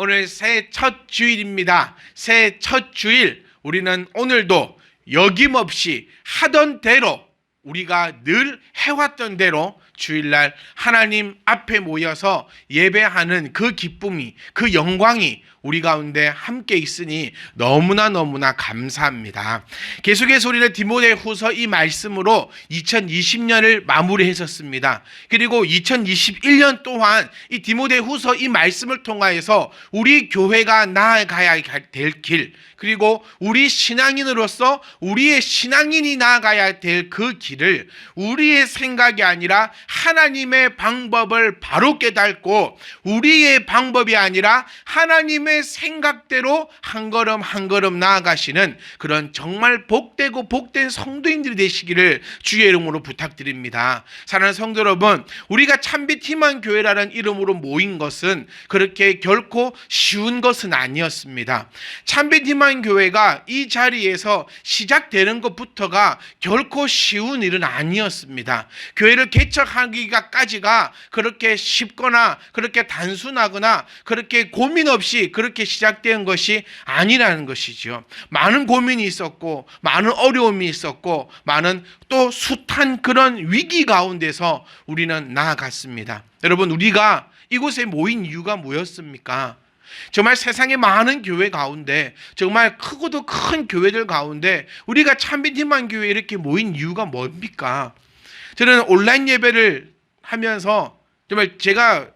오늘 새해 첫 주일입니다. 새해 첫 주일, 우리는 오늘도 여김없이 하던 대로, 우리가 늘 해왔던 대로 주일날 하나님 앞에 모여서 예배하는 그 기쁨이, 그 영광이 우리 가운데 함께 있으니 너무나 감사합니다. 계속해서 우리는 디모데후서 이 말씀으로 2020년을 마무리했었습니다. 그리고 2021년 또한 이 디모데후서 이 말씀을 통하여서 우리 교회가 나아가야 될 길, 그리고 우리 신앙인으로서 우리의 신앙인이 나아가야 될 그 길을 우리의 생각이 아니라 하나님의 방법을 바로 깨닫고, 우리의 방법이 아니라 하나님의 생각대로 한 걸음 한 걸음 나아가시는 그런 정말 복되고 복된 성도인들이 되시기를 주의 이름으로 부탁드립니다. 사랑하는 성도 여러분, 우리가 참빛 희망 교회라는 이름으로 모인 것은 그렇게 결코 쉬운 것은 아니었습니다. 참빛 희망 교회가 이 자리에서 시작되는 것부터가 결코 쉬운 일은 아니었습니다. 교회를 개척하기까지가 그렇게 쉽거나 그렇게 단순하거나 그렇게 고민 없이 그렇게 시작된 것이 아니라는 것이죠. 많은 고민이 있었고, 많은 어려움이 있었고, 많은 또 숱한 그런 위기 가운데서 우리는 나아갔습니다. 여러분, 우리가 이곳에 모인 이유가 뭐였습니까? 정말 세상의 많은 교회 가운데, 정말 크고도 큰 교회들 가운데 우리가 참빛 희망 교회에 이렇게 모인 이유가 뭡니까? 저는 온라인 예배를 하면서 정말 제가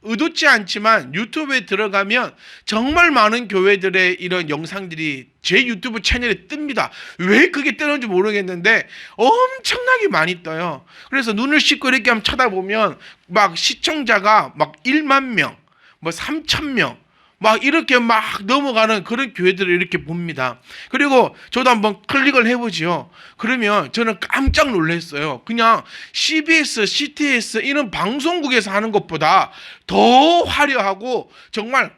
의도치 않지만 유튜브에 들어가면 정말 많은 교회들의 이런 영상들이 제 유튜브 채널에 뜹니다. 왜 그게 뜨는지 모르겠는데 엄청나게 많이 떠요. 그래서 눈을 씻고 이렇게 한번 쳐다보면 막 시청자가 막 1만 명, 뭐 3천 명, 막 이렇게 막 넘어가는 그런 교회들을 이렇게 봅니다. 그리고 저도 한번 클릭을 해보죠. 그러면 저는 깜짝 놀랐어요. 그냥 CBS, CTS 이런 방송국에서 하는 것보다 더 화려하고 정말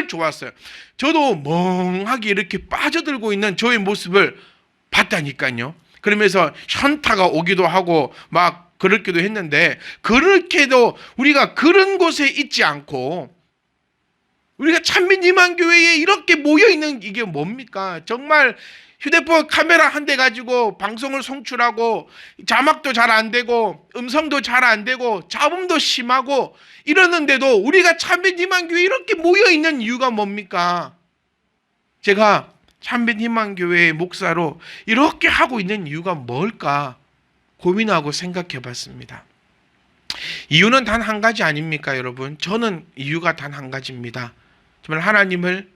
좋았어요. 저도 멍하게 이렇게 빠져들고 있는 저의 모습을 봤다니까요. 그러면서 현타가 오기도 하고 막 그렇기도 했는데, 그렇게도 우리가 그런 곳에 있지 않고 우리가 참빛 희망 교회에 이렇게 모여 있는 이게 뭡니까? 정말 휴대폰 카메라 한 대 가지고 방송을 송출하고 자막도 잘 안 되고 음성도 잘 안 되고 잡음도 심하고 이러는데도 우리가 참빛 희망 교회에 이렇게 모여 있는 이유가 뭡니까? 제가 참빛 희망 교회의 목사로 이렇게 하고 있는 이유가 뭘까 고민하고 생각해 봤습니다. 이유는 단 한 가지 아닙니까, 여러분? 저는 이유가 단 한 가지입니다. 정말 하나님을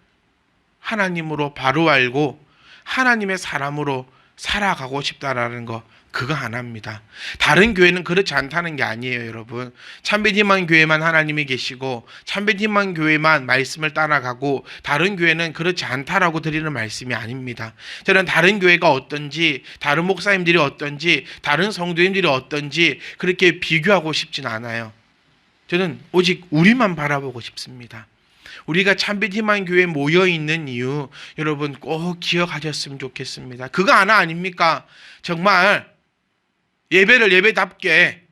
하나님으로 바로 알고 하나님의 사람으로 살아가고 싶다라는 거, 그거 하나입니다. 다른 교회는 그렇지 않다는 게 아니에요, 여러분. 참빛 희망 교회만 하나님이 계시고 참빛 희망 교회만 말씀을 따라가고 다른 교회는 그렇지 않다라고 드리는 말씀이 아닙니다. 저는 다른 교회가 어떤지, 다른 목사님들이 어떤지, 다른 성도님들이 어떤지 그렇게 비교하고 싶진 않아요. 저는 오직 우리만 바라보고 싶습니다. 우리가 참빛 희망 교회에 모여 있는 이유, 여러분 꼭 기억하셨으면 좋겠습니다. 그거 하나 아닙니까? 정말 예배를 예배답게,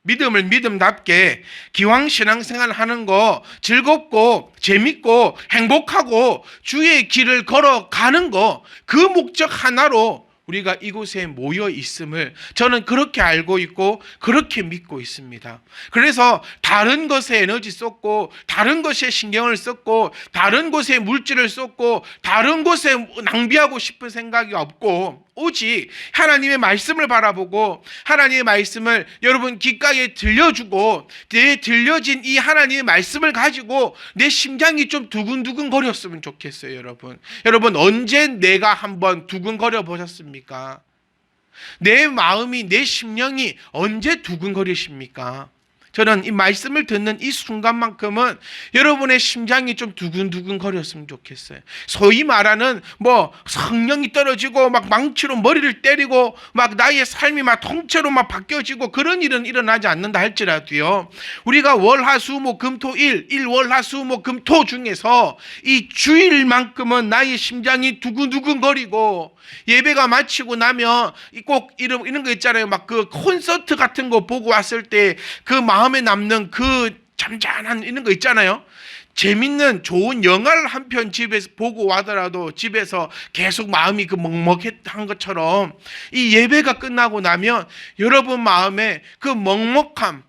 믿음을 믿음답게, 기왕 신앙생활 하는 거 즐겁고 재밌고 행복하고 주의 길을 걸어가는 거, 그 목적 하나로 우리가 이곳에 모여 있음을 저는 그렇게 알고 있고 그렇게 믿고 있습니다. 그래서 다른 것에 에너지 쏟고 다른 것에 신경을 썼고 다른 곳에 물질을 쏟고 다른 곳에 낭비하고 싶은 생각이 없고, 오직 하나님의 말씀을 바라보고 하나님의 말씀을 여러분 귓가에 들려주고, 내 들려진 이 하나님의 말씀을 가지고 내 심장이 좀 두근두근 거렸으면 좋겠어요. 여러분 언제 내가 한번 두근거려 보셨습니까? 내 마음이, 내 심령이 언제 두근거리십니까? 저는 이 말씀을 듣는 이 순간만큼은 여러분의 심장이 좀 두근두근 거렸으면 좋겠어요. 소위 말하는 뭐 성령이 떨어지고 막 망치로 머리를 때리고 막 나의 삶이 막 통째로 막 바뀌어지고 그런 일은 일어나지 않는다 할지라도요, 우리가 월화수목금토일, 일월화수목금토 중에서 이 주일만큼은 나의 심장이 두근두근 거리고, 예배가 마치고 나면 꼭 이런 거 있잖아요. 막 그 콘서트 같은 거 보고 왔을 때 그 마음에 남는 그 잠잠한 이런 거 있잖아요. 재밌는 좋은 영화를 한 편 집에서 보고 와더라도 집에서 계속 마음이 그 먹먹한 것처럼 이 예배가 끝나고 나면 여러분 마음에 그 먹먹함,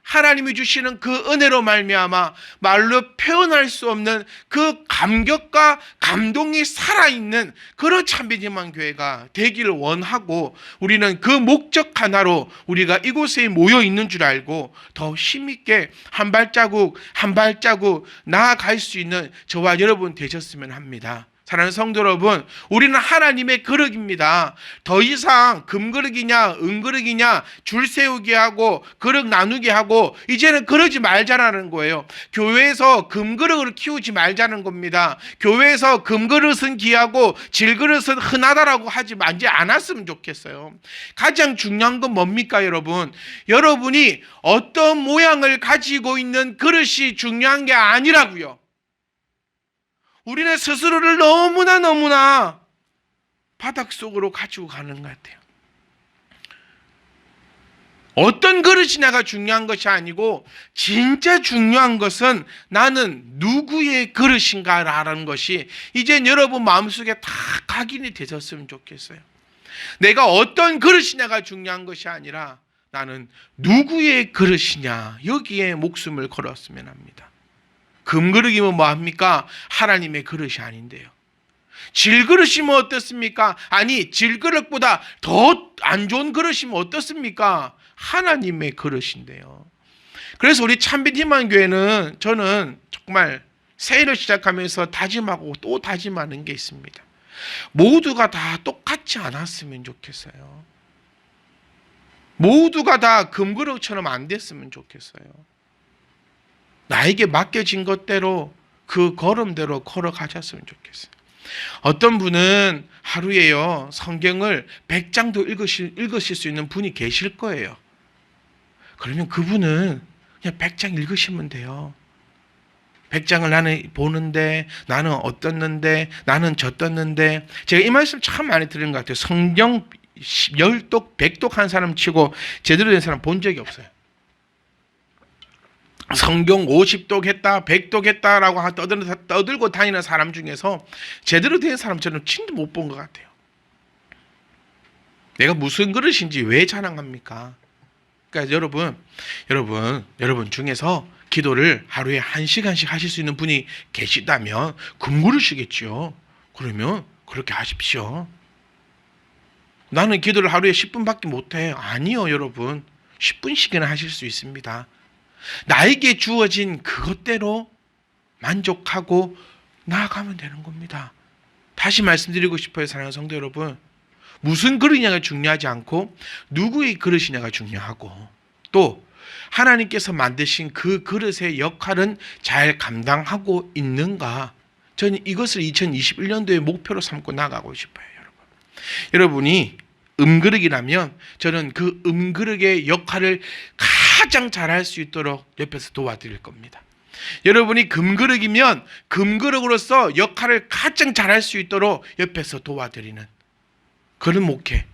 하나님이 주시는 그 은혜로 말미암아 말로 표현할 수 없는 그 감격과 감동이 살아있는 그런 참비지만 교회가 되기를 원하고, 우리는 그 목적 하나로 우리가 이곳에 모여 있는 줄 알고 더 힘있게 한 발자국 한 발자국 나아갈 수 있는 저와 여러분 되셨으면 합니다. 사랑하는 성도 여러분, 우리는 하나님의 그릇입니다. 더 이상 금그릇이냐 은그릇이냐 줄 세우게 하고 그릇 나누게 하고 이제는 그러지 말자라는 거예요. 교회에서 금그릇을 키우지 말자는 겁니다. 교회에서 금그릇은 귀하고 질그릇은 흔하다라고 하지 않았으면 좋겠어요. 가장 중요한 건 뭡니까 여러분? 여러분이 어떤 모양을 가지고 있는 그릇이 중요한 게 아니라고요. 우리는 스스로를 너무나 바닥속으로 가지고 가는 것 같아요. 어떤 그릇이냐가 중요한 것이 아니고 진짜 중요한 것은 나는 누구의 그릇인가라는 것이 이제 여러분 마음속에 다 각인이 되셨으면 좋겠어요. 내가 어떤 그릇이냐가 중요한 것이 아니라 나는 누구의 그릇이냐, 여기에 목숨을 걸었으면 합니다. 금그릇이면 뭐합니까? 하나님의 그릇이 아닌데요. 질그릇이면 어떻습니까? 아니, 질그릇보다 더 안 좋은 그릇이면 어떻습니까? 하나님의 그릇인데요. 그래서 우리 참빛 희망교회는 저는 정말 새해를 시작하면서 다짐하고 또 다짐하는 게 있습니다. 모두가 다 똑같지 않았으면 좋겠어요. 모두가 다 금그릇처럼 안 됐으면 좋겠어요. 나에게 맡겨진 것대로 그 걸음대로 걸어가셨으면 좋겠어요. 어떤 분은 하루에요 성경을 100장도 읽으실 수 있는 분이 계실 거예요. 그러면 그분은 그냥 100장 읽으시면 돼요. 100장을 나는 보는데 나는 어떻는데 나는 저떻는데, 제가 이 말씀 참 많이 들은 것 같아요. 성경 10독 100독 한 사람 치고 제대로 된 사람 본 적이 없어요. 성경 50독 했다 100독 했다라고 떠들고 다니는 사람 중에서 제대로 된 사람 저는 진짜 못 본 것 같아요. 내가 무슨 그릇인지 왜 자랑합니까? 그러니까 여러분 중에서 기도를 하루에 1시간씩 하실 수 있는 분이 계시다면 금그릇이겠죠. 그러면 그렇게 하십시오. 나는 기도를 하루에 10분밖에 못해. 아니요 여러분, 10분씩이나 하실 수 있습니다. 나에게 주어진 그것대로 만족하고 나아가면 되는 겁니다. 다시 말씀드리고 싶어요. 사랑하는 성도 여러분, 무슨 그릇이냐가 중요하지 않고 누구의 그릇이냐가 중요하고, 또 하나님께서 만드신 그 그릇의 역할은 잘 감당하고 있는가, 저는 이것을 2021년도의 목표로 삼고 나가고 싶어요. 여러분이 음그릇이라면 저는 그 음그릇의 역할을 가장 잘할 수 있도록 옆에서 도와드릴 겁니다. 여러분이 금그릇이면 금그릇으로서 역할을 가장 잘할 수 있도록 옆에서 도와드리는 그런 목회,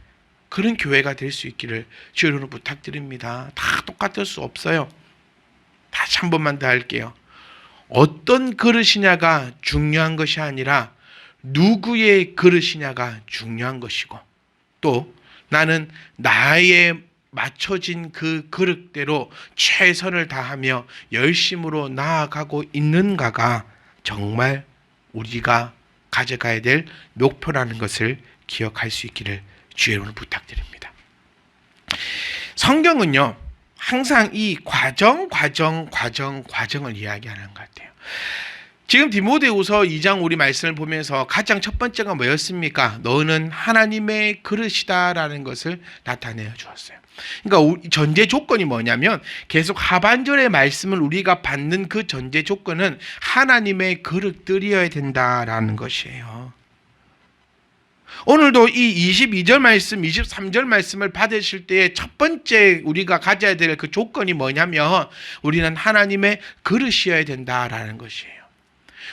그런 교회가 될 수 있기를 주여로 부탁드립니다. 다 똑같을 수 없어요. 다시 한 번만 더 할게요. 어떤 그릇이냐가 중요한 것이 아니라 누구의 그릇이냐가 중요한 것이고, 또 나는 나의 맞춰진 그 그릇대로 최선을 다하며 열심으로 나아가고 있는가가 정말 우리가 가져가야 될 목표라는 것을 기억할 수 있기를 주의 이름으로 부탁드립니다. 성경은요 항상 이 과정을 이야기하는 것 같아요. 지금 디모데후서 2장 우리 말씀을 보면서 가장 첫 번째가 뭐였습니까? 너는 하나님의 그릇이다라는 것을 나타내어 주었어요. 그러니까 전제 조건이 뭐냐면 계속 하반절의 말씀을 우리가 받는 그 전제 조건은 하나님의 그릇들이어야 된다라는 것이에요. 오늘도 이 22절 말씀, 23절 말씀을 받으실 때의 첫 번째 우리가 가져야 될 그 조건이 뭐냐면 우리는 하나님의 그릇이어야 된다라는 것이에요.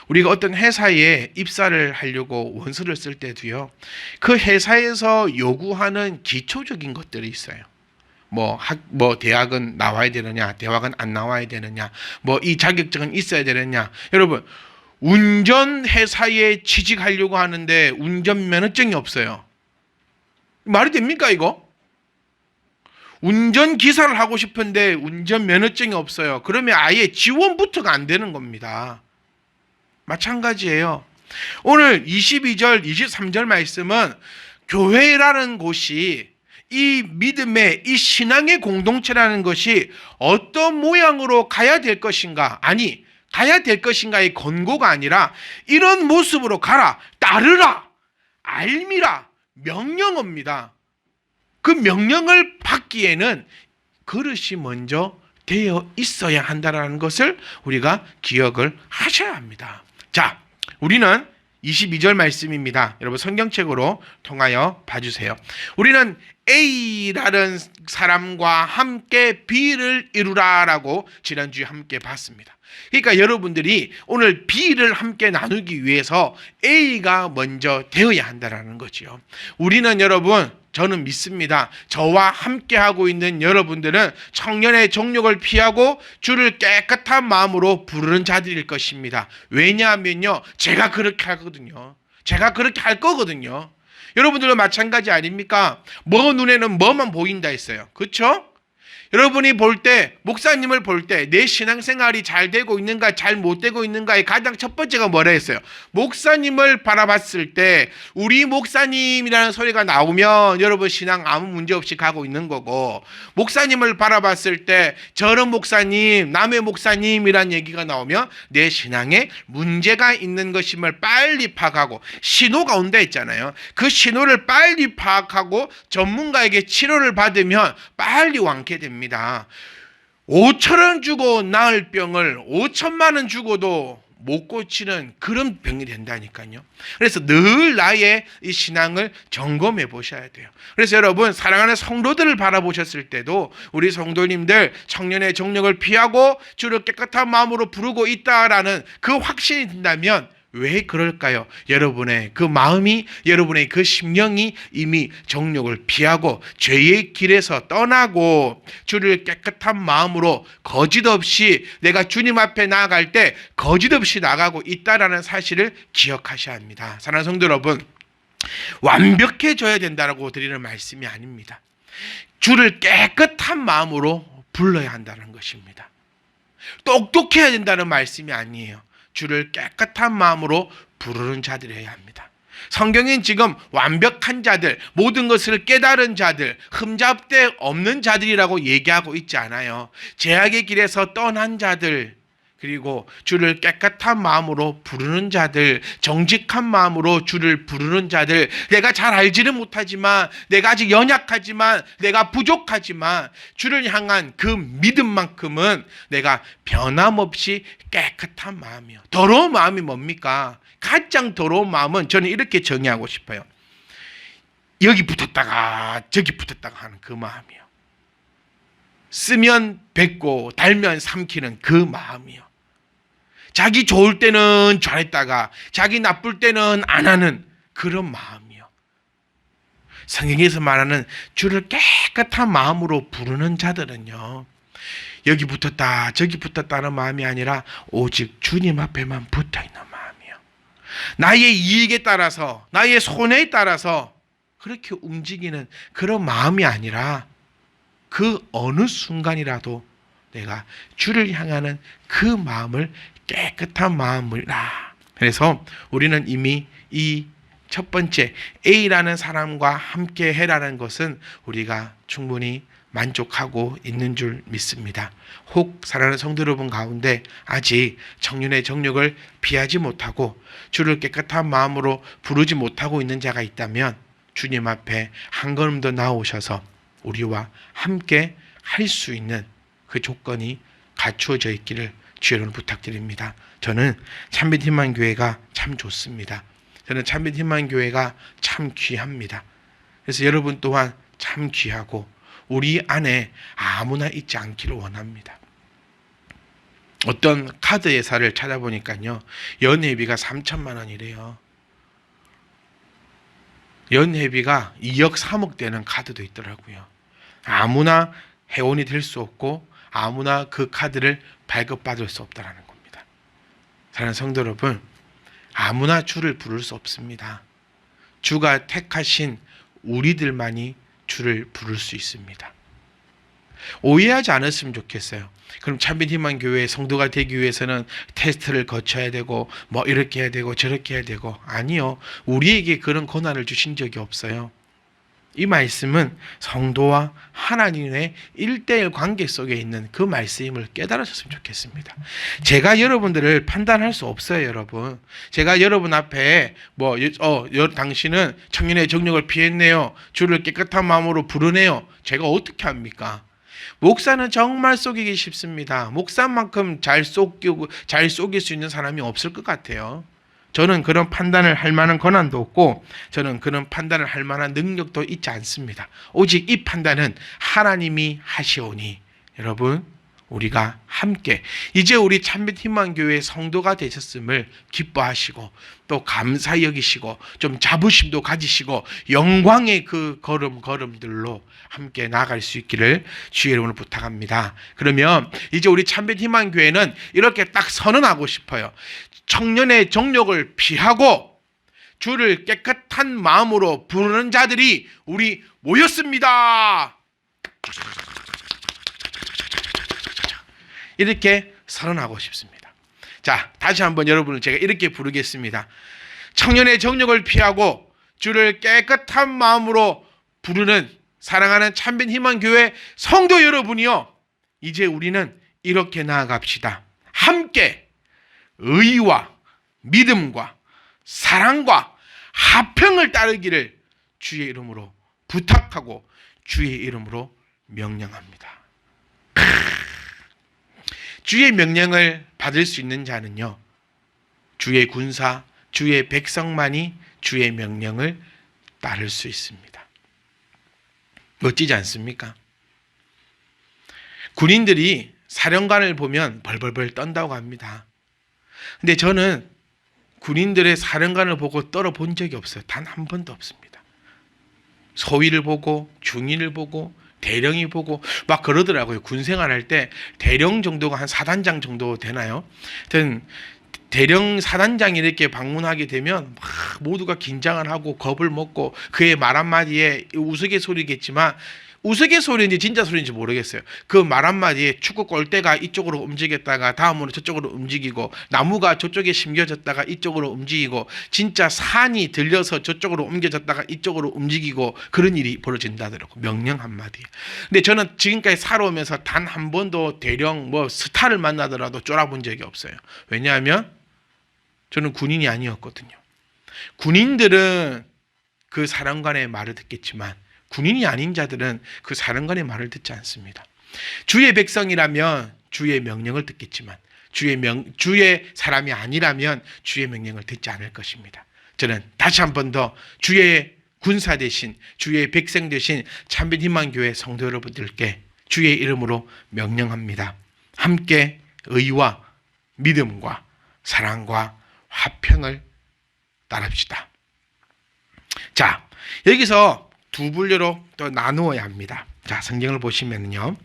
우리가 어떤 회사에 입사를 하려고 원서를 쓸 때도요, 그 회사에서 요구하는 기초적인 것들이 있어요. 뭐 대학은 나와야 되느냐, 대학은 안 나와야 되느냐, 뭐 이 자격증은 있어야 되느냐. 여러분, 운전회사에 취직하려고 하는데 운전면허증이 없어요. 말이 됩니까 이거? 운전기사를 하고 싶은데 운전면허증이 없어요. 그러면 아예 지원부터가 안 되는 겁니다. 마찬가지예요. 오늘 22절, 23절 말씀은 교회라는 곳이 이 믿음의, 이 신앙의 공동체라는 것이 어떤 모양으로 가야 될 것인가, 아니 가야 될 것인가의 권고가 아니라 이런 모습으로 가라, 따르라, 알미라, 명령어입니다. 그 명령을 받기에는 그릇이 먼저 되어 있어야 한다는 것을 우리가 기억을 하셔야 합니다. 자, 우리는 22절 말씀입니다. 여러분 성경책으로 통하여 봐주세요. 우리는 A라는 사람과 함께 B를 이루라라고 지난주에 함께 봤습니다. 그러니까 여러분들이 오늘 B를 함께 나누기 위해서 A가 먼저 되어야 한다는 거죠. 우리는 여러분, 저는 믿습니다. 저와 함께하고 있는 여러분들은 청년의 정욕을 피하고 주를 깨끗한 마음으로 부르는 자들일 것입니다. 왜냐하면요, 제가 그렇게 하거든요. 제가 그렇게 할 거거든요. 여러분들도 마찬가지 아닙니까? 뭐 눈에는 뭐만 보인다 했어요. 그렇죠? 여러분이 볼 때, 목사님을 볼 때 내 신앙생활이 잘 되고 있는가 잘 못 되고 있는가의 가장 첫 번째가 뭐라 했어요? 목사님을 바라봤을 때 우리 목사님이라는 소리가 나오면 여러분 신앙 아무 문제 없이 가고 있는 거고, 목사님을 바라봤을 때 저런 목사님, 남의 목사님이란 얘기가 나오면 내 신앙에 문제가 있는 것임을 빨리 파악하고, 신호가 온다 했잖아요. 그 신호를 빨리 파악하고 전문가에게 치료를 받으면 빨리 완쾌됩니다. 5,000원 주고 나을 병을 5천만 원 주고도 못 고치는 그런 병이 된다니까요. 그래서 늘 나의 이 신앙을 점검해 보셔야 돼요. 그래서 여러분, 사랑하는 성도들을 바라보셨을 때도 우리 성도님들 청년의 정력을 피하고 주를 깨끗한 마음으로 부르고 있다라는 그 확신이 든다면 왜 그럴까요? 여러분의 그 마음이, 여러분의 그 심령이 이미 정욕을 피하고 죄의 길에서 떠나고 주를 깨끗한 마음으로 거짓 없이 내가 주님 앞에 나아갈 때 거짓 없이 나가고 있다라는 사실을 기억하셔야 합니다. 사랑하는 성도 여러분, 완벽해져야 된다고 드리는 말씀이 아닙니다. 주를 깨끗한 마음으로 불러야 한다는 것입니다. 똑똑해야 된다는 말씀이 아니에요. 주를 깨끗한 마음으로 부르는 자들이어야 합니다. 성경엔 지금 완벽한 자들, 모든 것을 깨달은 자들, 흠잡대 없는 자들이라고 얘기하고 있지 않아요. 죄악의 길에서 떠난 자들, 그리고 주를 깨끗한 마음으로 부르는 자들, 정직한 마음으로 주를 부르는 자들, 내가 잘 알지는 못하지만, 내가 아직 연약하지만, 내가 부족하지만 주를 향한 그 믿음만큼은 내가 변함없이 깨끗한 마음이요. 더러운 마음이 뭡니까? 가장 더러운 마음은 저는 이렇게 정의하고 싶어요. 여기 붙었다가 저기 붙었다가 하는 그 마음이요. 쓰면 뱉고 달면 삼키는 그 마음이요. 자기 좋을 때는 잘했다가 자기 나쁠 때는 안 하는 그런 마음이요. 성경에서 말하는 주를 깨끗한 마음으로 부르는 자들은요, 여기 붙었다 저기 붙었다는 마음이 아니라 오직 주님 앞에만 붙어있는 마음이요. 나의 이익에 따라서, 나의 손해에 따라서 그렇게 움직이는 그런 마음이 아니라 그 어느 순간이라도 내가 주를 향하는 그 마음을 깨끗한 마음이라. 그래서 우리는 이미 이 첫 번째 A라는 사람과 함께 해라는 것은 우리가 충분히 만족하고 있는 줄 믿습니다. 혹 사랑하는 성도 여러분 가운데 아직 청년의 정욕을 피하지 못하고 주를 깨끗한 마음으로 부르지 못하고 있는 자가 있다면 주님 앞에 한 걸음 더 나오셔서 우리와 함께 할 수 있는 그 조건이 갖추어져 있기를 주 여러분 부탁드립니다. 저는 참빛 희망교회가 참 좋습니다. 저는 참빛 희망교회가 참 귀합니다. 그래서 여러분 또한 참 귀하고 우리 안에 아무나 있지 않기를 원합니다. 어떤 카드 회사를 찾아보니까요, 연회비가 3천만 원이래요. 연회비가 2억 3억 되는 카드도 있더라고요. 아무나 회원이 될 수 없고 아무나 그 카드를 발급받을 수 없다는 겁니다. 사랑하는 성도 여러분, 아무나 주를 부를 수 없습니다. 주가 택하신 우리들만이 주를 부를 수 있습니다. 오해하지 않았으면 좋겠어요. 그럼 참된 희망 교회의 성도가 되기 위해서는 테스트를 거쳐야 되고 뭐 이렇게 해야 되고 저렇게 해야 되고, 아니요. 우리에게 그런 권한을 주신 적이 없어요. 이 말씀은 성도와 하나님의 1대1 관계 속에 있는 그 말씀임을 깨달으셨으면 좋겠습니다. 제가 여러분들을 판단할 수 없어요, 여러분. 제가 여러분 앞에 당신은 청년의 정욕을 피했네요, 주를 깨끗한 마음으로 부르네요, 제가 어떻게 합니까? 목사는 정말 속이기 쉽습니다. 목사만큼 잘 속일 수 있는 사람이 없을 것 같아요. 저는 그런 판단을 할 만한 권한도 없고 저는 그런 판단을 할 만한 능력도 있지 않습니다. 오직 이 판단은 하나님이 하시오니, 여러분, 우리가 함께 이제 우리 참빛 희망교회의 성도가 되셨음을 기뻐하시고 또 감사 여기시고 좀 자부심도 가지시고 영광의 그 걸음들로 함께 나아갈 수 있기를 주의 이름으로 부탁합니다. 그러면 이제 우리 참빛 희망교회는 이렇게 딱 선언하고 싶어요. 청년의 정욕을 피하고 주를 깨끗한 마음으로 부르는 자들이 우리 모였습니다. 이렇게 선언하고 싶습니다. 자, 다시 한번 여러분을 제가 이렇게 부르겠습니다. 청년의 정욕을 피하고 주를 깨끗한 마음으로 부르는 사랑하는 참된 희망교회 성도 여러분이요, 이제 우리는 이렇게 나아갑시다. 함께 의와 믿음과 사랑과 화평을 따르기를 주의 이름으로 부탁하고 주의 이름으로 명령합니다. 주의 명령을 받을 수 있는 자는요, 주의 군사, 주의 백성만이 주의 명령을 따를 수 있습니다. 멋지지 않습니까? 군인들이 사령관을 보면 벌벌벌 떤다고 합니다. 근데 저는 군인들의 사령관을 보고 떨어본 적이 없어요. 단 한 번도 없습니다. 소위를 보고 중위를 보고 대령이 보고 막 그러더라고요. 군 생활할 때 대령 정도가 한 4단장 정도 되나요? 하여튼 대령 4단장이 이렇게 방문하게 되면 막 모두가 긴장을 하고 겁을 먹고 그의 말 한마디에 우스갯소리겠지만 우스갯소리인지 진짜 소리인지 모르겠어요. 그 말 한마디에 축구 골대가 이쪽으로 움직였다가 다음으로 저쪽으로 움직이고 나무가 저쪽에 심겨졌다가 이쪽으로 움직이고 진짜 산이 들려서 저쪽으로 옮겨졌다가 이쪽으로 움직이고 그런 일이 벌어진다더라고요. 명령 한마디. 근데 저는 지금까지 살아오면서 단 한 번도 대령 스타를 만나더라도 쫄아본 적이 없어요. 왜냐하면 저는 군인이 아니었거든요. 군인들은 그 사령관의 말을 듣겠지만 군인이 아닌 자들은 그 사령관의 말을 듣지 않습니다. 주의 백성이라면 주의 명령을 듣겠지만 주의 사람이 아니라면 주의 명령을 듣지 않을 것입니다. 저는 다시 한 번 더 주의 군사 대신 주의 백성 대신 참빛 희망교회 성도 여러분들께 주의 이름으로 명령합니다. 함께 의와 믿음과 사랑과 화평을 따릅시다. 자, 여기서 두 분류로 또 나누어야 합니다. 자, 성경을 보시면요.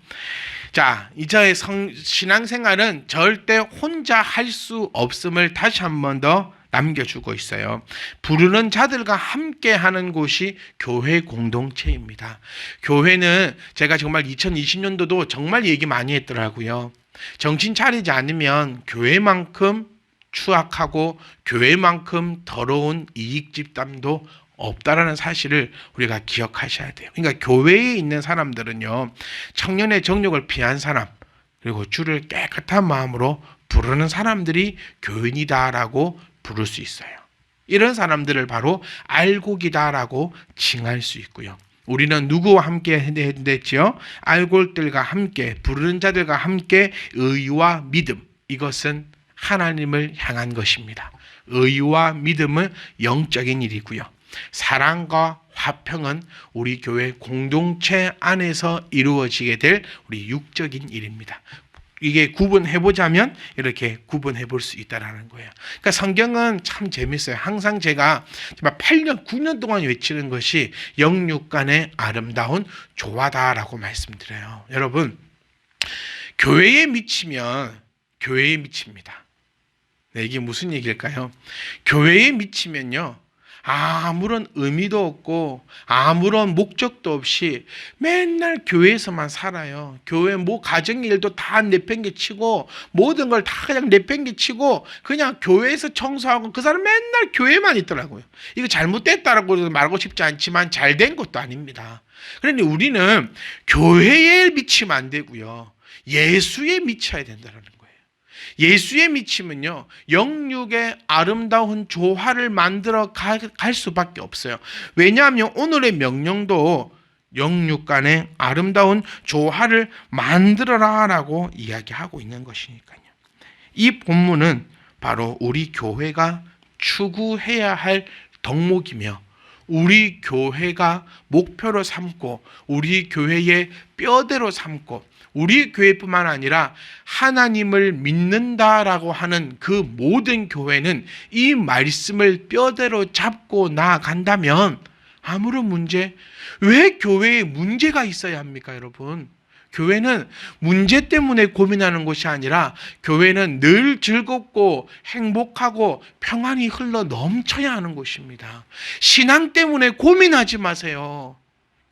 자, 이자의 신앙생활은 절대 혼자 할 수 없음을 다시 한 번 더 남겨주고 있어요. 부르는 자들과 함께 하는 곳이 교회 공동체입니다. 교회는 제가 정말 2020년도도 정말 얘기 많이 했더라고요. 정신 차리지 않으면 교회만큼 추악하고 교회만큼 더러운 이익 집단도 없다라는 사실을 우리가 기억하셔야 돼요. 그러니까 교회에 있는 사람들은요, 청년의 정욕을 피한 사람 그리고 주를 깨끗한 마음으로 부르는 사람들이 교인이다라고 부를 수 있어요. 이런 사람들을 바로 알곡이다라고 칭할 수 있고요. 우리는 누구와 함께 했지요? 알곡들과 함께, 부르는 자들과 함께 의와 믿음, 이것은 하나님을 향한 것입니다. 의와 믿음은 영적인 일이고요. 사랑과 화평은 우리 교회 공동체 안에서 이루어지게 될 우리 육적인 일입니다. 이게 구분해보자면 이렇게 구분해볼 수 있다는 거예요. 그러니까 성경은 참 재밌어요. 항상 제가 8년, 9년 동안 외치는 것이 영육간의 아름다운 조화다라고 말씀드려요. 여러분, 교회에 미치면 교회에 미칩니다. 네, 이게 무슨 얘기일까요? 교회에 미치면요, 아무런 의미도 없고 아무런 목적도 없이 맨날 교회에서만 살아요. 교회 가정 일도 다 내팽개치고 모든 걸 다 그냥 내팽개치고 그냥 교회에서 청소하고 그 사람 맨날 교회만 있더라고요. 이거 잘못됐다라고 말하고 싶지 않지만 잘된 것도 아닙니다. 그러니 우리는 교회에 미치면 안 되고요, 예수에 미쳐야 된다는 거예요. 예수에 미치면요, 영육의 아름다운 조화를 만들어 갈 수밖에 없어요. 왜냐하면 오늘의 명령도 영육간의 아름다운 조화를 만들어라라고 이야기하고 있는 것이니까요. 이 본문은 바로 우리 교회가 추구해야 할 덕목이며 우리 교회가 목표로 삼고 우리 교회의 뼈대로 삼고 우리 교회뿐만 아니라 하나님을 믿는다라고 하는 그 모든 교회는 이 말씀을 뼈대로 잡고 나아간다면 아무런 문제, 왜 교회에 문제가 있어야 합니까, 여러분? 교회는 문제 때문에 고민하는 것이 아니라 교회는 늘 즐겁고 행복하고 평안이 흘러 넘쳐야 하는 것입니다. 신앙 때문에 고민하지 마세요.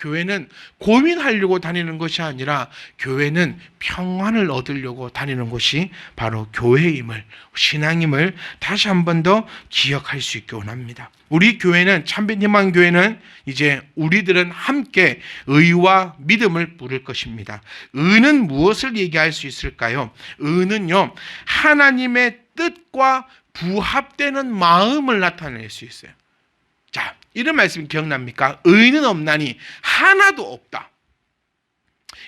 교회는 고민하려고 다니는 것이 아니라 교회는 평안을 얻으려고 다니는 것이 바로 교회임을, 신앙임을 다시 한 번 더 기억할 수 있기 원합니다. 우리 교회는, 참빛희망교회는 이제 우리들은 함께 의와 믿음을 부를 것입니다. 의는 무엇을 얘기할 수 있을까요? 의는요, 하나님의 뜻과 부합되는 마음을 나타낼 수 있어요. 자, 이런 말씀 기억납니까? 의인은 없나니 하나도 없다.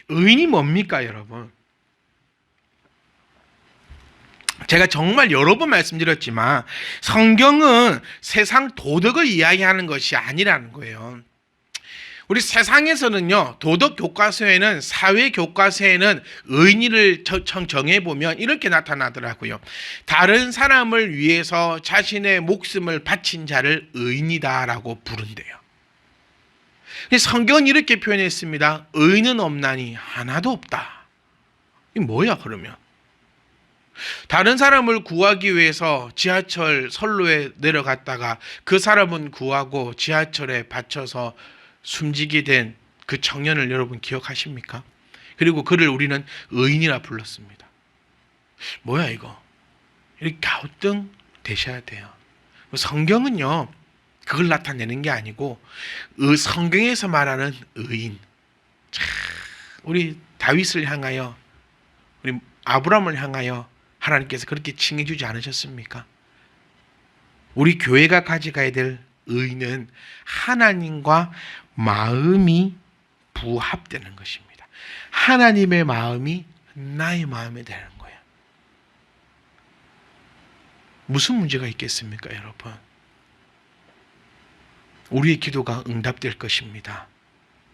의인이 뭡니까, 여러분? 제가 정말 여러 번 말씀드렸지만 성경은 세상 도덕을 이야기하는 것이 아니라는 거예요. 우리 세상에서는요, 도덕 교과서에는, 사회 교과서에는 의인을 정해보면 이렇게 나타나더라고요. 다른 사람을 위해서 자신의 목숨을 바친 자를 의인이다라고 부른대요. 성경은 이렇게 표현했습니다. 의인은 없나니 하나도 없다. 이게 뭐야, 그러면? 다른 사람을 구하기 위해서 지하철 선로에 내려갔다가 그 사람은 구하고 지하철에 받쳐서 숨지게 된 그 청년을 여러분 기억하십니까? 그리고 그를 우리는 의인이라 불렀습니다. 뭐야 이거? 이렇게 갸우뚱 되셔야 돼요. 성경은요, 그걸 나타내는 게 아니고 성경에서 말하는 의인, 우리 다윗을 향하여, 우리 아브라함을 향하여 하나님께서 그렇게 칭해 주지 않으셨습니까? 우리 교회가 가져가야 될 의는 하나님과 마음이 부합되는 것입니다. 하나님의 마음이 나의 마음이 되는 거예요. 무슨 문제가 있겠습니까, 여러분? 우리의 기도가 응답될 것입니다.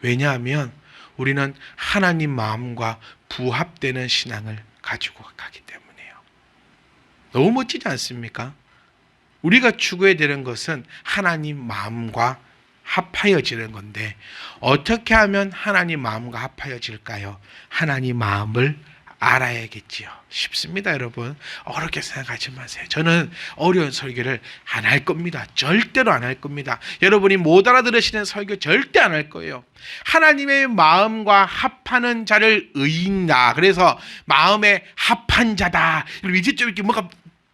왜냐하면 우리는 하나님 마음과 부합되는 신앙을 가지고 가기 때문이에요. 너무 멋지지 않습니까? 우리가 추구해야 되는 것은 하나님 마음과 합하여지는 건데 어떻게 하면 하나님 마음과 합하여질까요? 하나님 마음을 알아야겠지요. 쉽습니다, 여러분. 어렵게 생각하지 마세요. 저는 어려운 설교를 안 할 겁니다. 절대로 안 할 겁니다. 여러분이 못 알아들으시는 설교 절대 안 할 거예요. 하나님의 마음과 합하는 자를 의인다. 그래서 마음에 합한 자다. 이제 좀 이렇게 뭐가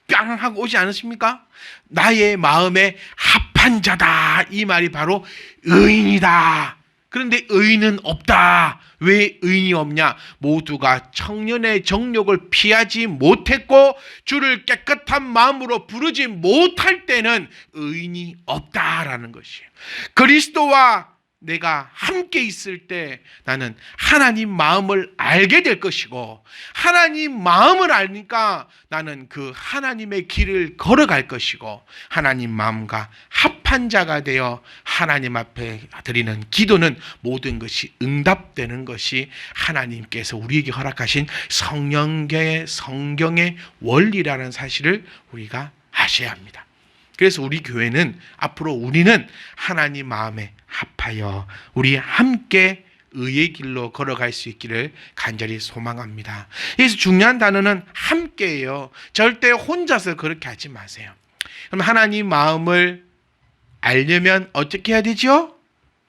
뿅 하고 오지 않으십니까? 나의 마음에 합한 자다. 이 말이 바로 의인이다. 그런데 의인은 없다. 왜 의인이 없냐? 모두가 청년의 정욕을 피하지 못했고 주를 깨끗한 마음으로 부르지 못할 때는 의인이 없다라는 것이에요. 그리스도와 내가 함께 있을 때 나는 하나님 마음을 알게 될 것이고, 하나님 마음을 알니까 나는 그 하나님의 길을 걸어갈 것이고, 하나님 마음과 합한 자가 되어 하나님 앞에 드리는 기도는 모든 것이 응답되는 것이 하나님께서 우리에게 허락하신 성경의 원리라는 사실을 우리가 아셔야 합니다. 그래서 우리 교회는 앞으로 우리는 하나님 마음에 합하여 우리 함께 의의 길로 걸어갈 수 있기를 간절히 소망합니다. 그래서 중요한 단어는 함께예요. 절대 혼자서 그렇게 하지 마세요. 그럼 하나님 마음을 알려면 어떻게 해야 되죠?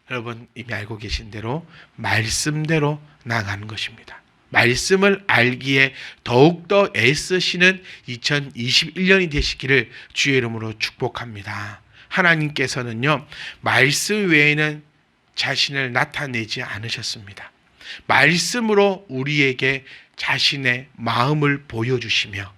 여러분 이미 알고 계신 대로 말씀대로 나가는 것입니다. 말씀을 알기에 더욱더 애쓰시는 2021년이 되시기를 주의 이름으로 축복합니다. 하나님께서는요, 말씀 외에는 자신을 나타내지 않으셨습니다. 말씀으로 우리에게 자신의 마음을 보여주시며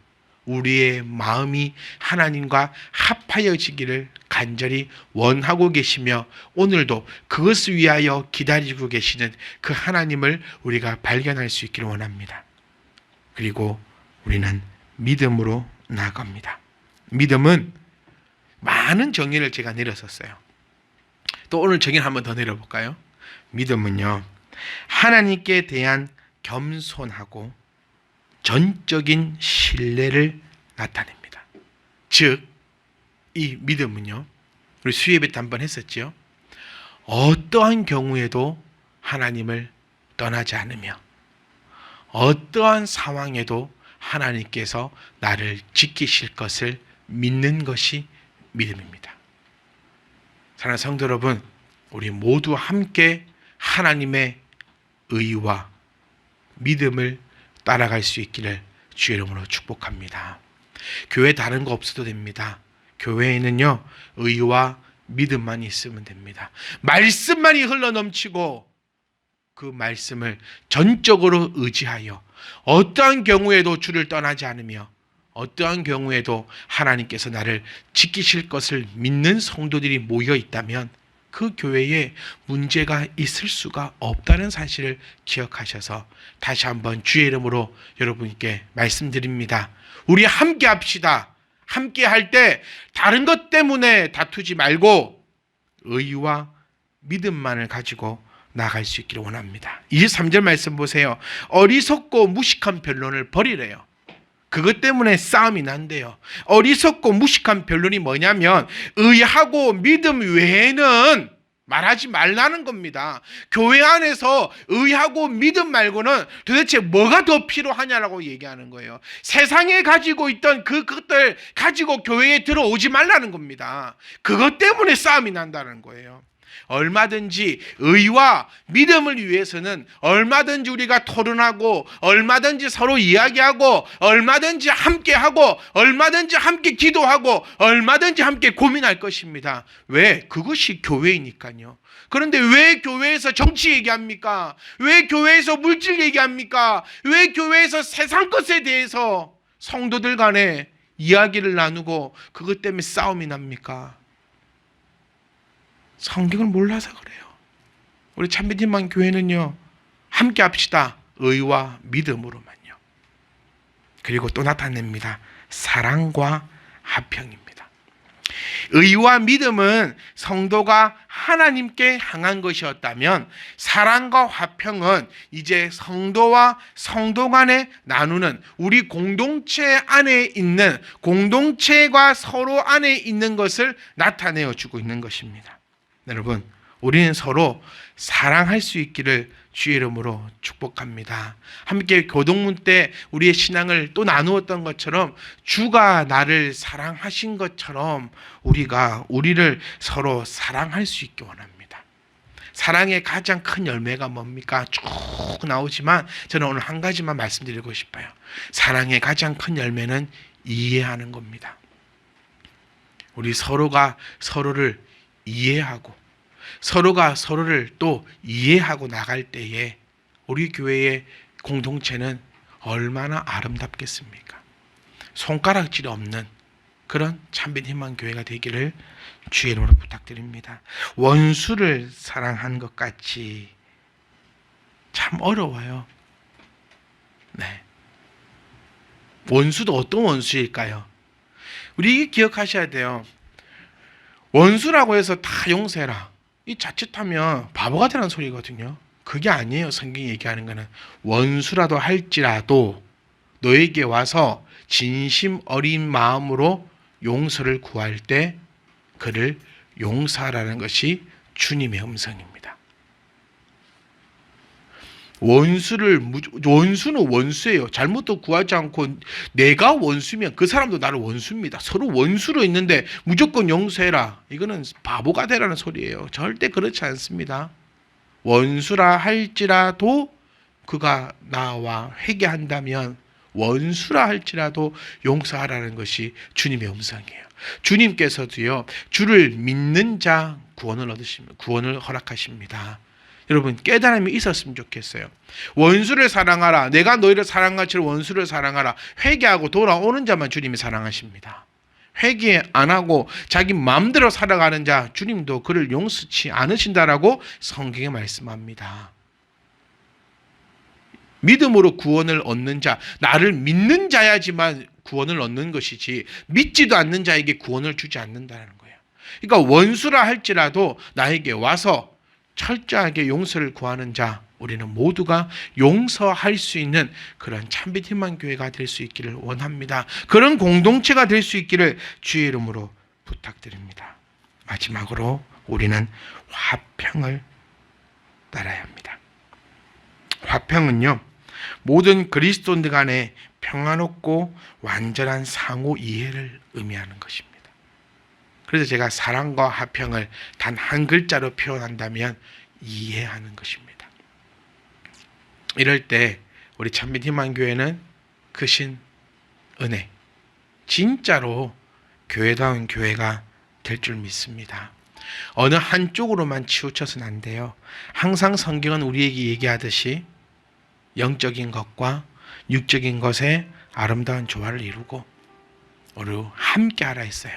우리의 마음이 하나님과 합하여지기를 간절히 원하고 계시며 오늘도 그것을 위하여 기다리고 계시는 그 하나님을 우리가 발견할 수 있기를 원합니다. 그리고 우리는 믿음으로 나아갑니다. 믿음은 많은 정의를 제가 내렸었어요. 또 오늘 정의를 한번 더 내려볼까요? 믿음은요, 하나님께 대한 겸손하고 전적인 신뢰를 나타냅니다. 즉, 이 믿음은요, 우리 수예배 때 한번 했었죠. 어떠한 경우에도 하나님을 떠나지 않으며 어떠한 상황에도 하나님께서 나를 지키실 것을 믿는 것이 믿음입니다. 사랑하는 성도 여러분, 우리 모두 함께 하나님의 의와 믿음을 따라갈 수 있기를 주의 이름으로 축복합니다. 교회 다른 거 없어도 됩니다. 교회에는요, 의와 믿음만 있으면 됩니다. 말씀만이 흘러넘치고 그 말씀을 전적으로 의지하여 어떠한 경우에도 주를 떠나지 않으며 어떠한 경우에도 하나님께서 나를 지키실 것을 믿는 성도들이 모여 있다면 그 교회에 문제가 있을 수가 없다는 사실을 기억하셔서 다시 한번 주의 이름으로 여러분께 말씀드립니다. 우리 함께 합시다. 함께 할 때 다른 것 때문에 다투지 말고 의와 믿음만을 가지고 나아갈 수 있기를 원합니다. 23절 말씀 보세요. 어리석고 무식한 변론을 버리래요. 그것 때문에 싸움이 난대요. 어리석고 무식한 변론이 뭐냐면 의하고 믿음 외에는 말하지 말라는 겁니다. 교회 안에서 의하고 믿음 말고는 도대체 뭐가 더 필요하냐라고 얘기하는 거예요. 세상에 가지고 있던 그것들 가지고 교회에 들어오지 말라는 겁니다. 그것 때문에 싸움이 난다는 거예요. 얼마든지 의와 믿음을 위해서는 얼마든지 우리가 토론하고 얼마든지 서로 이야기하고 얼마든지 함께하고 얼마든지 함께 기도하고 얼마든지 함께 고민할 것입니다. 왜? 그것이 교회이니까요. 그런데 왜 교회에서 정치 얘기합니까? 왜 교회에서 물질 얘기합니까? 왜 교회에서 세상 것에 대해서 성도들 간에 이야기를 나누고 그것 때문에 싸움이 납니까? 성경을 몰라서 그래요. 우리 참비진만 교회는요, 함께 합시다. 의와 믿음으로만요. 그리고 또 나타냅니다. 사랑과 화평입니다. 의와 믿음은 성도가 하나님께 향한 것이었다면 사랑과 화평은 이제 성도와 성도 간에 나누는 우리 공동체 안에 있는 공동체가 서로 안에 있는 것을 나타내어 주고 있는 것입니다. 여러분, 우리는 서로 사랑할 수 있기를 주의 이름으로 축복합니다. 함께 교동문 때 우리의 신앙을 또 나누었던 것처럼 주가 나를 사랑하신 것처럼 우리가 우리를 서로 사랑할 수 있게 원합니다. 사랑의 가장 큰 열매가 뭡니까? 쭉 나오지만 저는 오늘 한 가지만 말씀드리고 싶어요. 사랑의 가장 큰 열매는 이해하는 겁니다. 우리 서로가 서로를 이해하고 서로가 서로를 또 이해하고 나갈 때에 우리 교회의 공동체는 얼마나 아름답겠습니까? 손가락질 없는 그런 참된 희망 교회가 되기를 주의 이름으로 부탁드립니다. 원수를 사랑한 것 같이 참 어려워요. 네. 원수도 어떤 원수일까요? 우리 기억하셔야 돼요. 원수라고 해서 다 용서해라. 이 자칫하면 바보가 되는 소리거든요. 그게 아니에요. 성경이 얘기하는 거는 원수라도 할지라도 너에게 와서 진심 어린 마음으로 용서를 구할 때 그를 용서하라는 것이 주님의 음성입니다. 원수는 원수예요. 잘못도 구하지 않고 내가 원수면 그 사람도 나를 원수입니다. 서로 원수로 있는데 무조건 용서해라. 이거는 바보가 되라는 소리예요. 절대 그렇지 않습니다. 원수라 할지라도 그가 나와 회개한다면 원수라 할지라도 용서하라는 것이 주님의 음성이에요. 주님께서도요, 주를 믿는 자 구원을 허락하십니다. 여러분 깨달음이 있었으면 좋겠어요. 원수를 사랑하라. 내가 너희를 사랑한 것처럼 원수를 사랑하라. 회개하고 돌아오는 자만 주님이 사랑하십니다. 회개 안 하고 자기 마음대로 살아가는 자 주님도 그를 용서치 않으신다라고 성경에 말씀합니다. 믿음으로 구원을 얻는 자, 나를 믿는 자야지만 구원을 얻는 것이지 믿지도 않는 자에게 구원을 주지 않는다는 거예요. 그러니까 원수라 할지라도 나에게 와서 철저하게 용서를 구하는 자, 우리는 모두가 용서할 수 있는 그런 참된 희망 교회가 될 수 있기를 원합니다. 그런 공동체가 될 수 있기를 주의 이름으로 부탁드립니다. 마지막으로 우리는 화평을 따라야 합니다. 화평은요, 모든 그리스도인들 간에 평화롭고 완전한 상호 이해를 의미하는 것입니다. 그래서 제가 사랑과 화평을 단 한 글자로 표현한다면 이해하는 것입니다. 이럴 때 우리 참된 희망교회는 크신 은혜, 진짜로 교회다운 교회가 될 줄 믿습니다. 어느 한쪽으로만 치우쳐서는 안 돼요. 항상 성경은 우리에게 얘기하듯이 영적인 것과 육적인 것의 아름다운 조화를 이루고 우리 함께 하라 했어요.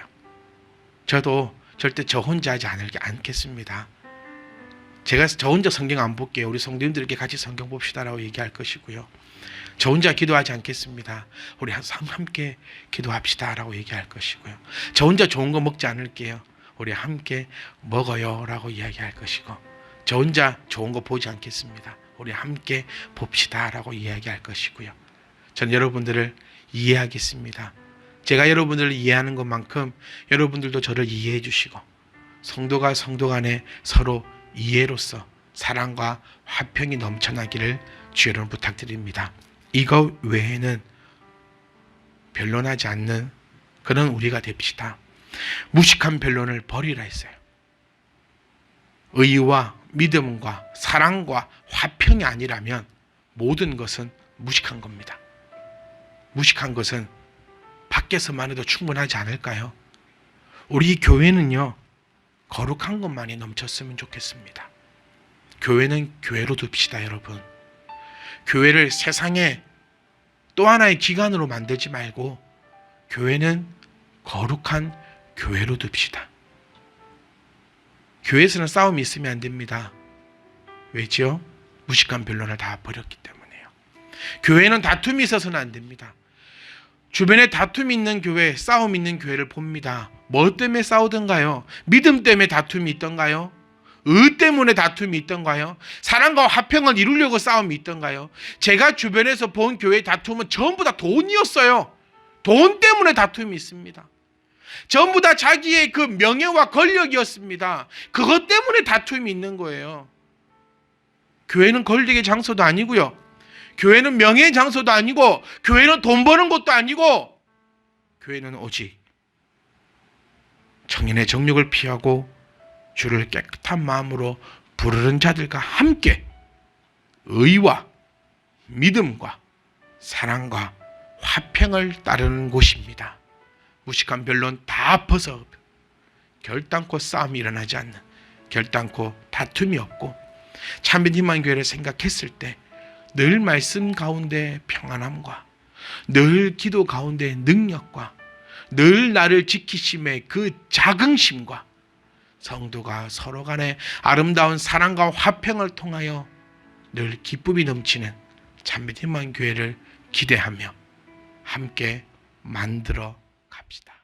저도 절대 저 혼자 하지 않겠습니다. 제가 저 혼자 성경 안 볼게요. 우리 성도님들에게 같이 성경 봅시다라고 얘기할 것이고요. 저 혼자 기도하지 않겠습니다. 우리 함께 기도합시다라고 얘기할 것이고요. 저 혼자 좋은 거 먹지 않을게요. 우리 함께 먹어요라고 이야기할 것이고, 저 혼자 좋은 거 보지 않겠습니다. 우리 함께 봅시다라고 이야기할 것이고요. 전 여러분들을 이해하겠습니다. 제가 여러분들을 이해하는 것만큼 여러분들도 저를 이해해 주시고 성도가 성도 간에 서로 이해로서 사랑과 화평이 넘쳐나기를 주의 이름으로 부탁드립니다. 이거 외에는 변론하지 않는 그런 우리가 됩시다. 무식한 변론을 버리라 했어요. 의와 믿음과 사랑과 화평이 아니라면 모든 것은 무식한 겁니다. 무식한 것은 밖에서만 해도 충분하지 않을까요? 우리 교회는요, 거룩한 것만이 넘쳤으면 좋겠습니다. 교회는 교회로 둡시다, 여러분. 교회를 세상의 또 하나의 기관으로 만들지 말고 교회는 거룩한 교회로 둡시다. 교회에서는 싸움이 있으면 안 됩니다. 왜지요? 무식한 변론을 다 버렸기 때문에요. 교회는 다툼이 있어서는 안 됩니다. 주변에 다툼이 있는 교회, 싸움 있는 교회를 봅니다. 뭐 때문에 싸우던가요? 믿음 때문에 다툼이 있던가요? 의 때문에 다툼이 있던가요? 사랑과 화평을 이루려고 싸움이 있던가요? 제가 주변에서 본 교회의 다툼은 전부 다 돈이었어요. 돈 때문에 다툼이 있습니다. 전부 다 자기의 그 명예와 권력이었습니다. 그것 때문에 다툼이 있는 거예요. 교회는 권력의 장소도 아니고요. 교회는 명예의 장소도 아니고, 교회는 돈 버는 것도 아니고, 교회는 오직 정인의 정욕을 피하고 주를 깨끗한 마음으로 부르는 자들과 함께 의와 믿음과 사랑과 화평을 따르는 곳입니다. 무식한 변론 다 벗어 결단코 싸움이 일어나지 않는, 결단코 다툼이 없고 참된 희망 교회를 생각했을 때 늘 말씀 가운데 평안함과 늘 기도 가운데 능력과 늘 나를 지키심의 그 자긍심과 성도가 서로 간에 아름다운 사랑과 화평을 통하여 늘 기쁨이 넘치는 참된 희망 교회를 기대하며 함께 만들어 갑시다.